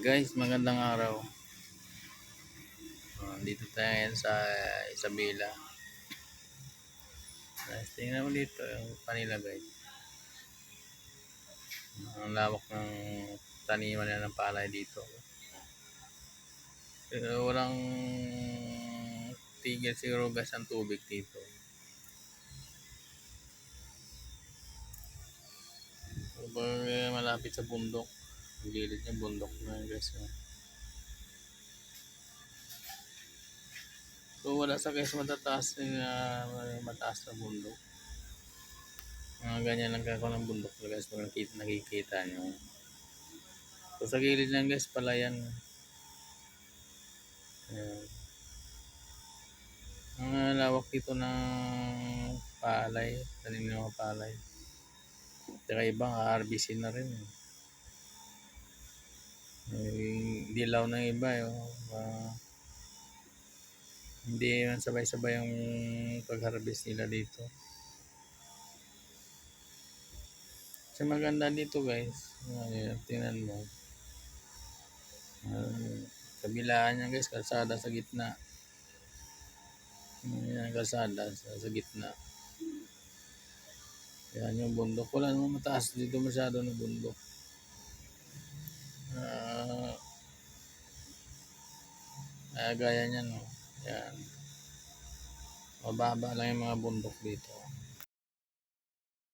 Guys, magandang araw. Dito tayo ngayon sa Isabela. Tingnan mo dito yung kanila guys. Ang lawak ng taniman na ng palay dito. Pero walang tigil siguro gas ang tubig dito. Kapag malapit sa bundok, ang gilid ng bundok na guys. So wala sa guys matataas mataas na bundok. Mga ganyan lang kako ng bundok guys pag nakikita nyo. So sa gilid lang guys palayan. Ayan. Ang lawak dito ng palay, tanim ng mga palay. Tsaka ibang RBC na rin. Dilaw ng iba hindi man sabay-sabay yung pag-harvest nila dito. Kasi maganda dito guys. Tingnan mo. Kabilaan yan guys, kalsada sa gitna. Yan kalsada sa gitna. Yan yung bundok. Wala namang mataas dito masyado ng bundok. Gaya niyan, no? Yan. Mababa lang yung mga bundok dito.